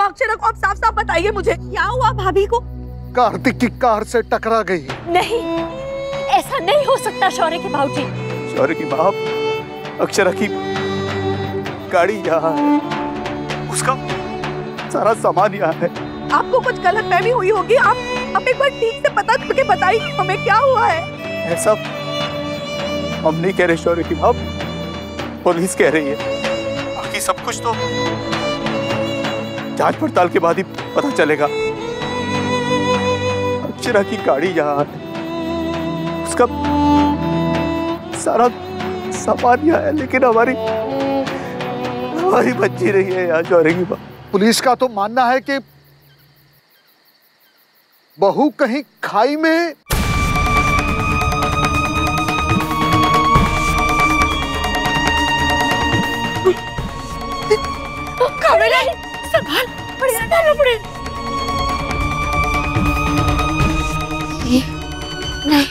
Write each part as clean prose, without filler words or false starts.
हुआ अक्षरा को? आप साफ साफ बताइए मुझे, क्या हुआ भाभी को? कार्तिक की कार से टकरा गई। नहीं, ऐसा नहीं हो सकता शौर्य के भाऊजी। शौर्य की बाप, अक्षरा की गाड़ी यहाँ है, उसका सारा सामान यहाँ है। आपको कुछ गलतफहमी हुई होगी। आप एक बार ठीक से पता करके बताइए हमें क्या हुआ है। ऐसा हम नहीं कह रहे शौर्य की बाप, पुलिस कह रही है। बाकी सब कुछ तो जांच पड़ताल के बाद ही पता चलेगा। अक्षरा की गाड़ी यहाँ है, उसका सारा सामान यहाँ है, लेकिन हमारी बच्ची नहीं है यहाँ शौर्य की बात। पुलिस का तो मानना है कि बहू कहीं खाई में। संभाल, संभालो पड़े। नहीं,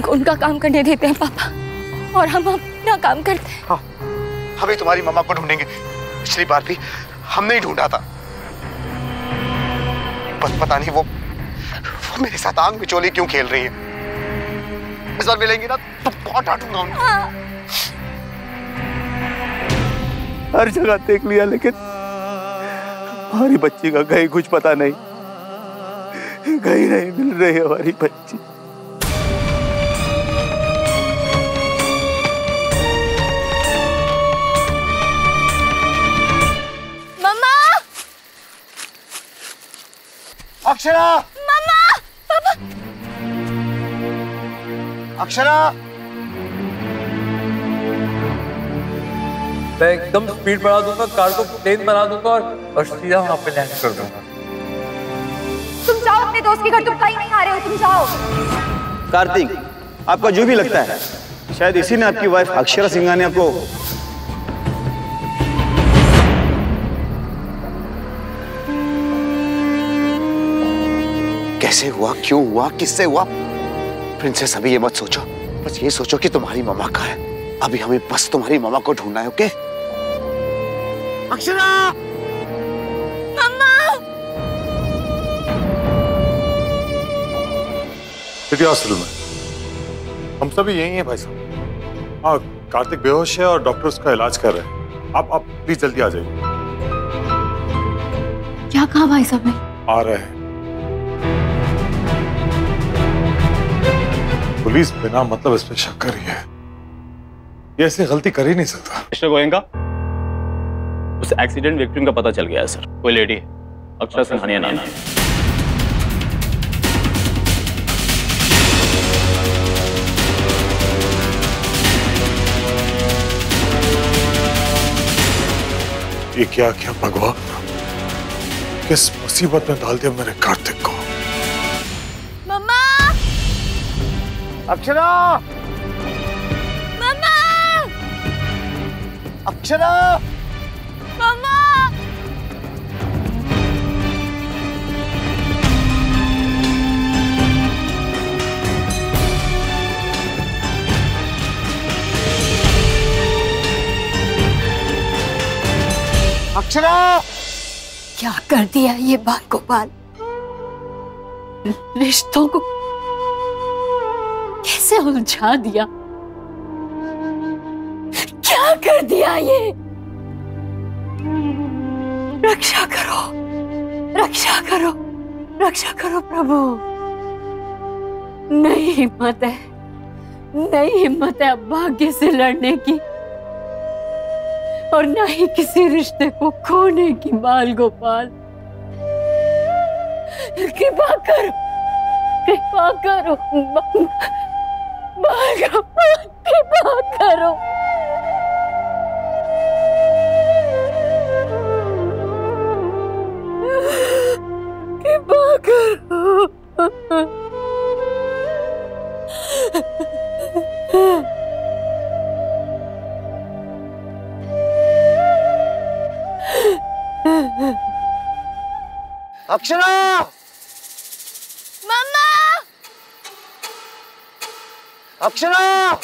उनका काम करने देते हैं पापा, और हम अपना काम करते हैं। हाँ, हम ही तुम्हारी मम्मा को ढूंढेंगे। पिछली बार भी हमने ही ढूंढा था। बस पता नहीं वो मेरे साथ आंख मिचोली क्यों खेल रही है। इस बार मिलेंगी ना तो बहुत डांटूंगा उन्हें। हर जगह देख लिया, लेकिन हमारी बच्ची का कहीं कुछ पता नहीं, कहीं नहीं मिल रही हमारी बच्ची। अक्षरा! मम्मा! पापा! अक्षरा! मैं एकदम स्पीड बढ़ा दूंगा, कार को प्लेन बना दूंगा और सीधा वहां पे लैंड कर दूंगा। तुम जाओ अपने दोस्त के घर, तुम कहीं नहीं आ रहे हो, तुम जाओ। कार्तिक, आपका जो भी लगता है, शायद इसी ने आपकी वाइफ अक्षरा सिंघा ने आपको कैसे हुआ, क्यों हुआ, किससे हुआ? प्रिंसेस अभी ये मत सोचो, बस ये सोचो कि तुम्हारी मम्मा कहाँ है। अभी हमें बस तुम्हारी मम्मा को ढूंढना है। ओके अक्षरा! मम्मा! सिटी हॉस्पिटल में हम सभी यही हैं भाई साहब। हाँ, कार्तिक बेहोश है और डॉक्टर उसका इलाज कर रहे हैं। आप प्लीज जल्दी आ जाइए। क्या कहा भाई साहब ने? आ रहे हैं। पुलिस बिना मतलब इस पे शक कर रही है, ये ऐसी गलती कर ही नहीं सकता। मिस्टर गोयंका, उस एक्सीडेंट विक्टिम का पता चल गया है सर। कोई लेडी है, अक्षरा सिंघानिया नाम है। ये क्या क्या भगवान, किस मुसीबत में डाल दिया मेरे कार्तिक को। मम्मा! अक्षरा! मम्मा! अक्षरा! मम्मा! अक्षरा! क्या कर दिया ये बाल गोपाल? रिश्तों को कैसे उलझा दिया? क्या कर दिया ये? रक्षा करो, रक्षा करो, रक्षा करो प्रभु। नहीं हिम्मत है, नहीं हिम्मत है अब भाग्य से लड़ने की, और ना ही किसी रिश्ते को खोने की। बाल गोपाल, कृपा करो, कृपा करो बाल गोपाल, कृपा करो। कृपा करो। अक्षरा! मम्मा! अक्षरा!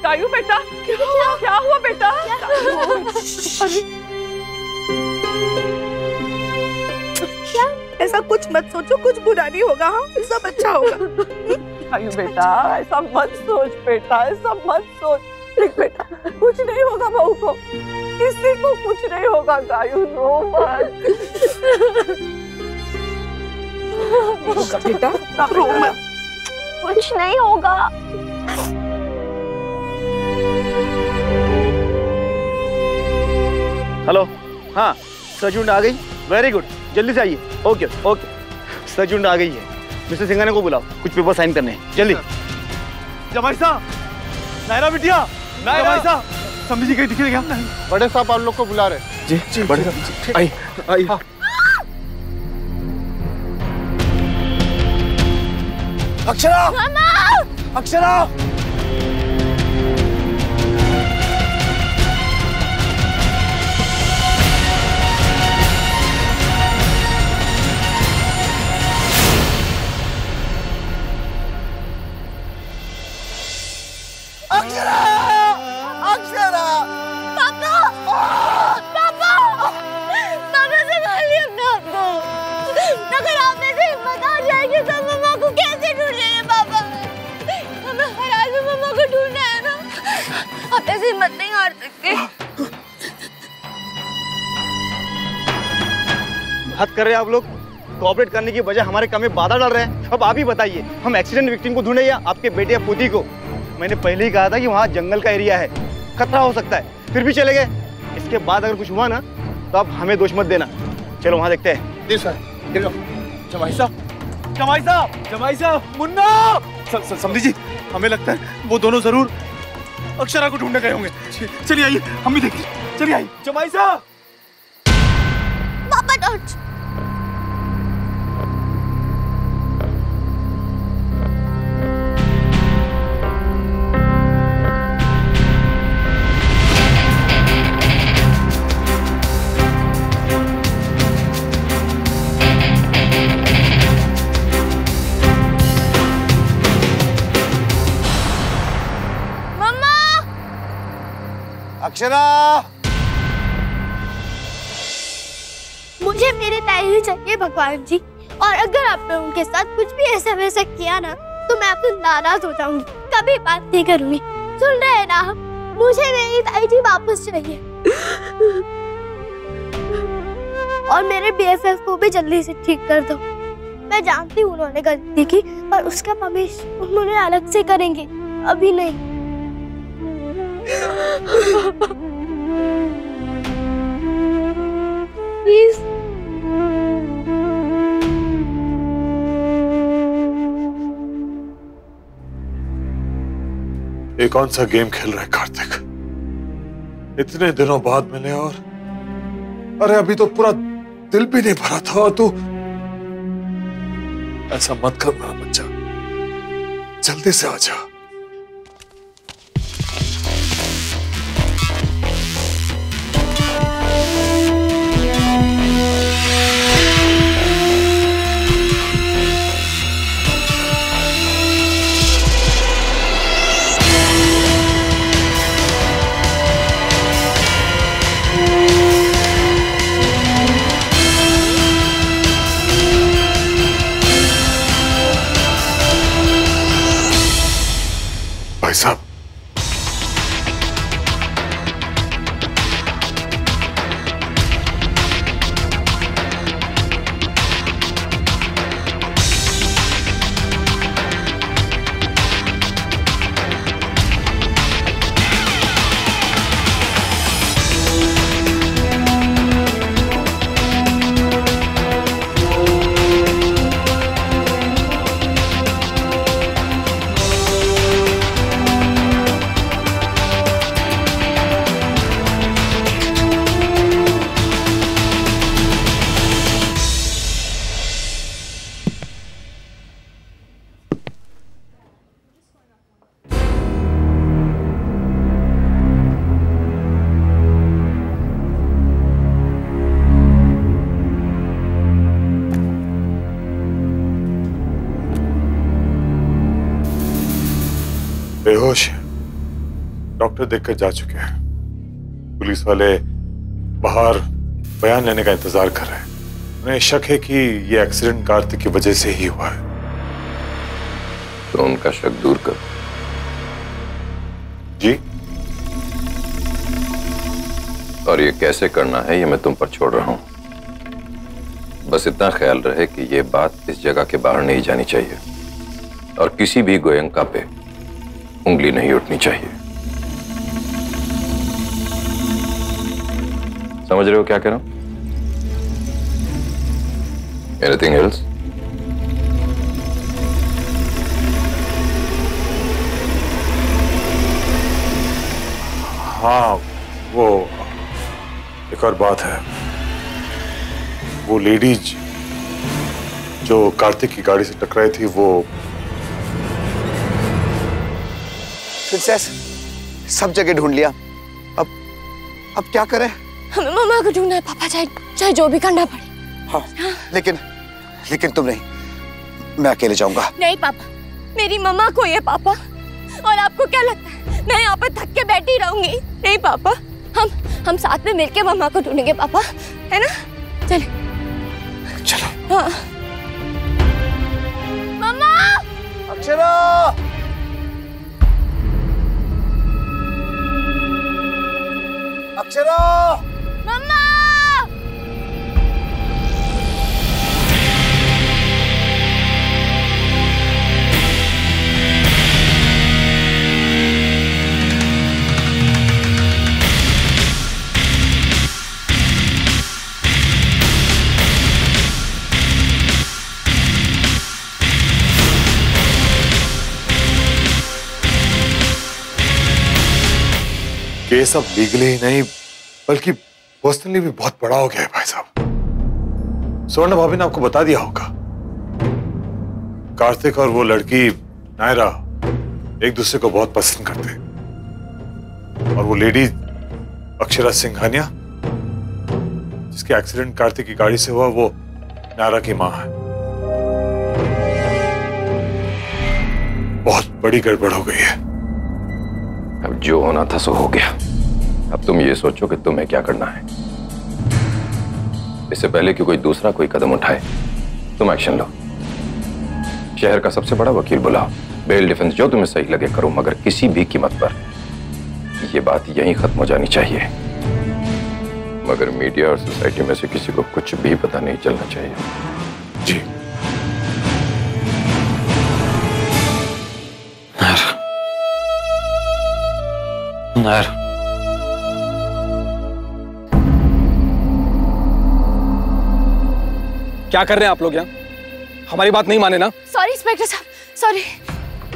कायू बेटा, क्या हुआ बेटा? ऐसा कुछ मत सोचो, कुछ बुरा नहीं होगा। हाँ, सब अच्छा होगा। कायू बेटा, ऐसा मत सोच बेटा, ऐसा मत सोच। देख बेटा, कुछ नहीं होगा बहू को, किसी को कुछ नहीं होगा। कायू रो मत बेटा, रो मत, कुछ नहीं होगा। हेलो, हाँ सजुंड आ गई। वेरी गुड, जल्दी से आइए। ओके ओके, सजुंड आ गई है। मिस्टर सिंघानिया को बुलाओ, कुछ पेपर साइन करने हैं, जल्दी। जमाई साहब, नायरा बिटिया, जमाई साहब, समझी कहीं दिख गया? बड़े साहब आप लोग को बुला रहे। जी जी, बड़े साहब आई आई। अक्षरा! अक्षरा! अक्षरा! अक्षरा! पापा! पापा! पापा संभालिए अपने आप को। अगर आप में से हिम्मत आ जाएगी तो मम्मा को कैसे ढूंढेंगे पापा? हमें हर हाल में मम्मा को ढूंढना है ना। आप ऐसे हिम्मत नहीं हार सकते। हद कर रहे हैं आप लोग। कोऑपरेट करने की बजाय हमारे काम में बाधा डाल रहे हैं। अब आप ही बताइए, हम एक्सीडेंट विक्टिम को ढूंढे या आपके बेटे या पोती को? मैंने पहले ही कहा था कि वहाँ जंगल का एरिया है, खतरा हो सकता है, फिर भी चले गए। इसके बाद अगर कुछ हुआ ना तो आप हमें दोष मत देना। चलो वहाँ देखते हैं। जी सर। जमाई साहब, जमाई साहब, जमाई साहब, मुन्ना! समझी जी, हमें लगता है वो दोनों जरूर अक्षरा को ढूंढने गए होंगे। चलिए आइए, हम भी देखिए। चलिए आइए। जमाई साहब! पापा टॉर्च। अक्षरा! मुझे मेरे ताई चाहिए भगवान जी, और अगर आपने उनके साथ कुछ भी ऐसा वैसा किया ना तो मैं आपसे नाराज हो जाऊंगी, कभी बात नहीं करूंगी। सुन रहे हैं ना, मुझे मेरी ताई जी वापस चाहिए। और मेरे बीएफएफ को भी जल्दी से ठीक कर दो। मैं जानती हूँ उन्होंने गलती की, पर उसका परमिशन उन्होंने अलग से करेंगे, अभी नहीं। प्लीज। ये कौन सा गेम खेल रहा है कार्तिक? इतने दिनों बाद मिले और अरे अभी तो पूरा दिल भी नहीं भरा था और तू ऐसा मत कर मेरा बच्चा, जल्दी से आ जा। साहब। बेहोश है, डॉक्टर देखकर जा चुके हैं। पुलिस वाले बाहर बयान लेने का इंतजार कर रहे हैं। उन्हें शक है कि ये एक्सीडेंट कार्तिक की वजह से ही हुआ है। तो उनका शक दूर कर। जी, और ये कैसे करना है ये मैं तुम पर छोड़ रहा हूं। बस इतना ख्याल रहे कि ये बात इस जगह के बाहर नहीं जानी चाहिए और किसी भी गोयंका पे उंगली नहीं उठनी चाहिए। समझ रहे हो क्या कह रहा हूं? Anything else? हाँ, वो एक और बात है। वो लेडीज जो कार्तिक की गाड़ी से टकराई थी, वो प्रिंसेस, सब जगह ढूंढ लिया। अब क्या करें? हमें मम्मा को ढूंढना है पापा, चाहे जो भी करना पड़े। हाँ, लेकिन तुम नहीं, मैं अकेले जाऊंगा। नहीं पापा, मेरी मम्मा को ये पापा। और आपको क्या लगता है मैं यहाँ पर थक के बैठी रहूंगी? नहीं पापा, हम साथ में मिलके मम्मा को ढूंढेंगे पापा, है ना? चलो। हाँ। मम्मा! अक्षरा! अक्षरा! मम्मा! केस अब लीगली ही नहीं बल्कि पर्सनली भी बहुत बड़ा हो गया है भाई साहब। स्वर्ण भाभी ने आपको बता दिया होगा, कार्तिक और वो लड़की नायरा एक दूसरे को बहुत पसंद करते हैं। और वो लेडी अक्षरा सिंघानिया जिसके एक्सीडेंट कार्तिक की गाड़ी से हुआ, वो नायरा की मां है। बहुत बड़ी गड़बड़ हो गई है। अब जो होना था सो हो गया। अब तुम ये सोचो कि तुम्हें क्या करना है। इससे पहले कि कोई दूसरा कोई कदम उठाए, तुम एक्शन लो। शहर का सबसे बड़ा वकील बुलाओ, बेल डिफेंस जो तुम्हें सही लगे करो, मगर किसी भी कीमत पर यह बात यहीं खत्म हो जानी चाहिए। मगर मीडिया और सोसाइटी में से किसी को कुछ भी पता नहीं चलना चाहिए। जी। नायर, क्या कर रहे हैं आप लोग यहाँ? हमारी बात नहीं माने ना? सॉरी इंस्पेक्टर साहब, सॉरी।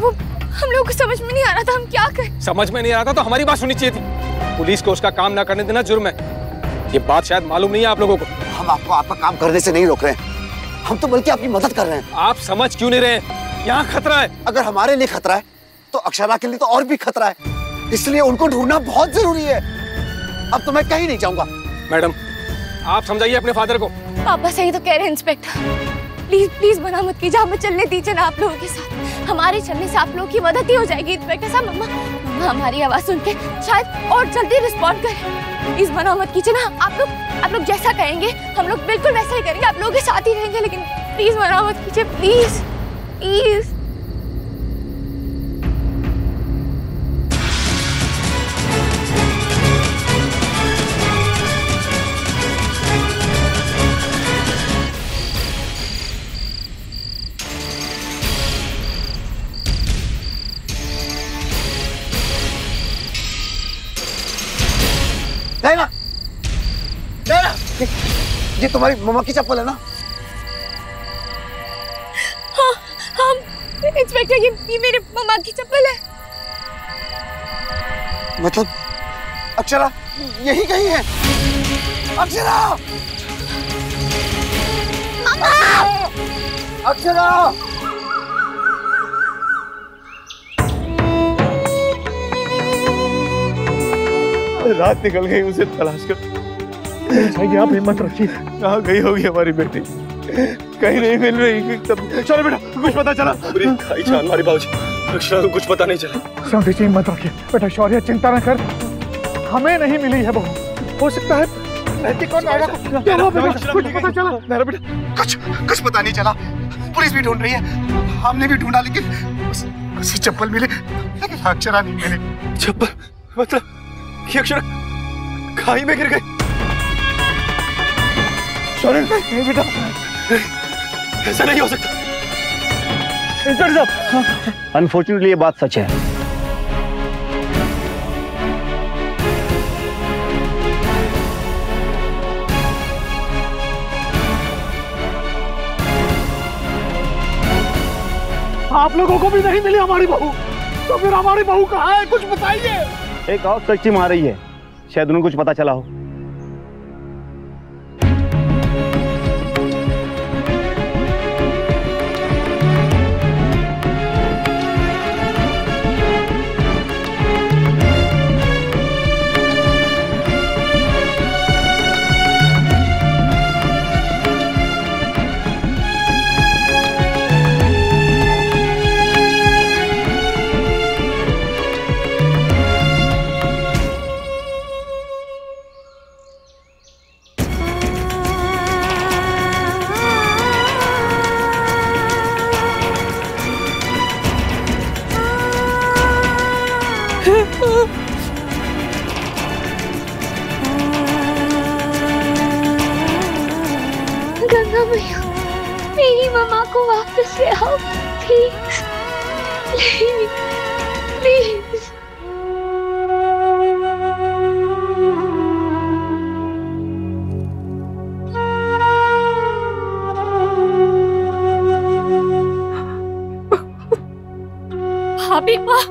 वो हम लोगों को समझ में नहीं आ रहा था हम क्या करें। समझ में नहीं आ रहा था तो हमारी बात सुननी चाहिए थी। पुलिस को उसका काम ना करने देना जुर्म है। ये बात शायद मालूम नहीं है आप लोगों को। हम आपको आपका काम करने से नहीं रोक रहे हैं, हम तो बल्कि आपकी मदद कर रहे हैं। आप समझ क्यों नहीं रहे? यहाँ खतरा है। अगर हमारे लिए खतरा है तो अक्षरा के लिए तो और भी खतरा है, इसलिए उनको ढूंढना बहुत जरूरी है। अब तो मैं कहीं नहीं जाऊंगा। मैडम, आप समझाइए अपने फादर को। पापा सही तो कह रहे हैं इंस्पेक्टर। प्लीज प्लीज मना मत कीजिए, हमें चलने दीजिए ना आप लोगों के साथ। हमारे चलने से आप लोगों की मदद ही हो जाएगी इंस्पेक्टर साहब। मम्मा हमारी आवाज सुन के शायद और जल्दी रिस्पॉन्ड करें। प्लीज मना मत कीजिए ना। आप लोग जैसा कहेंगे हम लोग बिल्कुल वैसा ही करेंगे, आप लोगों के साथ ही रहेंगे। लेकिन प्लीज मना मत कीजिए, प्लीज प्लीज। ये तुम्हारी मम्मा की चप्पल है ना? हाँ हाँ इंस्पेक्टर, ये मेरे मम्मा की चप्पल है। मतलब अक्षरा यही कहीं है? अक्षरा! अक्षरा! रात निकल गई, उसे तलाश कर। आप हिम्मत रखिए। कहाँ गई होगी हमारी बेटी? कहीं नहीं मिल रही। चलो बेटा, कुछ पता चला? खाई जान मारी बाबूजी, अक्षरा को कुछ पता नहीं चला। समझी जी, हिम्मत रखिए बेटा। शौर्य चिंता न कर, हमें नहीं मिली है बहू। हो सकता है नैतिक और नायरा को कुछ पता चला। नायरा बेटा, कुछ पता नहीं चला। पुलिस भी ढूंढ रही है, हमने भी ढूंढा, लेकिन उसी चप्पल मिले, लेकिन अक्षरा नहीं मिली। चप्पल मतलब कि अक्षरा खाई में गिर गई? शौर्य नहीं बेटा, ऐसा नहीं हो सकता। इंस्पेक्टर साहब, अनफॉर्चुनेटली ये बात सच है। आप लोगों को भी नहीं मिली हमारी बहू, तो फिर हमारी बहू कहाँ है? कुछ बताइए। एक और सर्च टीम आ रही है, शायद उन्हें कुछ पता चला हो। गंगा मैया, मेरी मम्मा को वापस ले आओ प्लीज, प्लीज, प्लीज। भाभी माँ,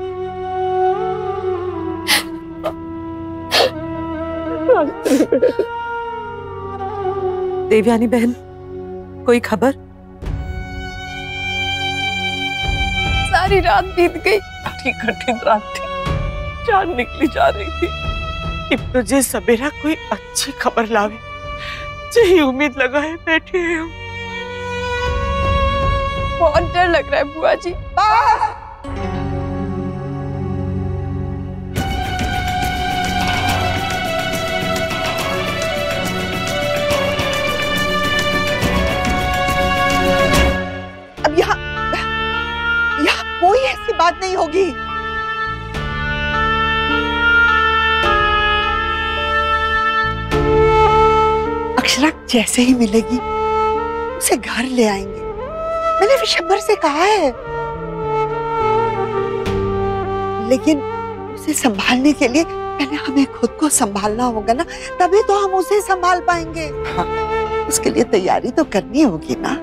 देवयानी बहन, कोई खबर? सारी रात बीत गई। बड़ी कठिन रात थी, जान निकली जा रही थी। अब तुझे सवेरा कोई अच्छी खबर लावे, यही उम्मीद लगाए बैठे हैं हम। बहुत डर लग रहा है बुआ जी। अब यहाँ कोई ऐसी बात नहीं होगी। अक्षरा जैसे ही मिलेगी उसे घर ले आएंगे, मैंने विशंबर से कहा है। लेकिन उसे संभालने के लिए पहले हमें खुद को संभालना होगा ना, तभी तो हम उसे संभाल पाएंगे। हाँ, उसके लिए तैयारी तो करनी होगी ना।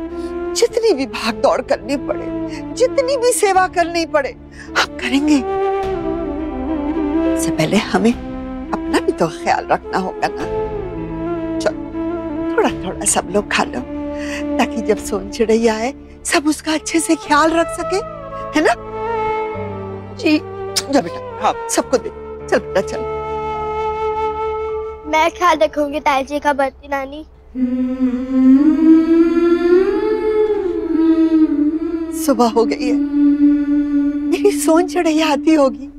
जितनी भी भाग दौड़ करनी पड़े, जितनी भी सेवा करनी पड़े, हम करेंगे। इससे पहले हमें अपना भी तो ख्याल रखना होगा ना। चलो थोड़ा थोड़ा सब लोग खा लो, ताकि जब सोन चिड़ैया आए सब उसका अच्छे से ख्याल रख सके, है ना? जी जा बेटा, हाँ सबको दे। चल बेटा चल। मैं ख्याल रखूंगी ताई जी का, बरती नानी। सुबह हो गई है, मेरी सोन चिड़ैया आती होगी।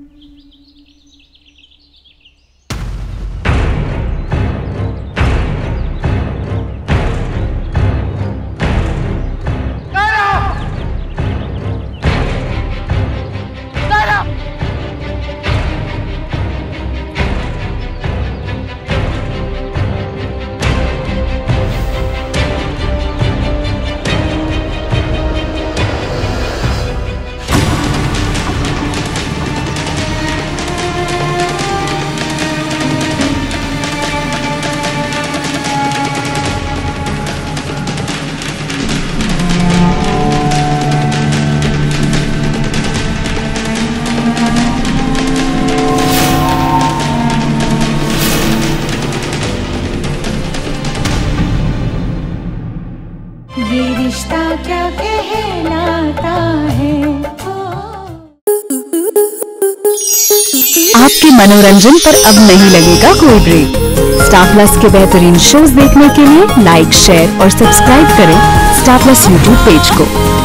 आपके मनोरंजन पर अब नहीं लगेगा कोई ब्रेक। स्टार प्लस के बेहतरीन शोज देखने के लिए लाइक, शेयर और सब्सक्राइब करें स्टार प्लस यूट्यूब पेज को।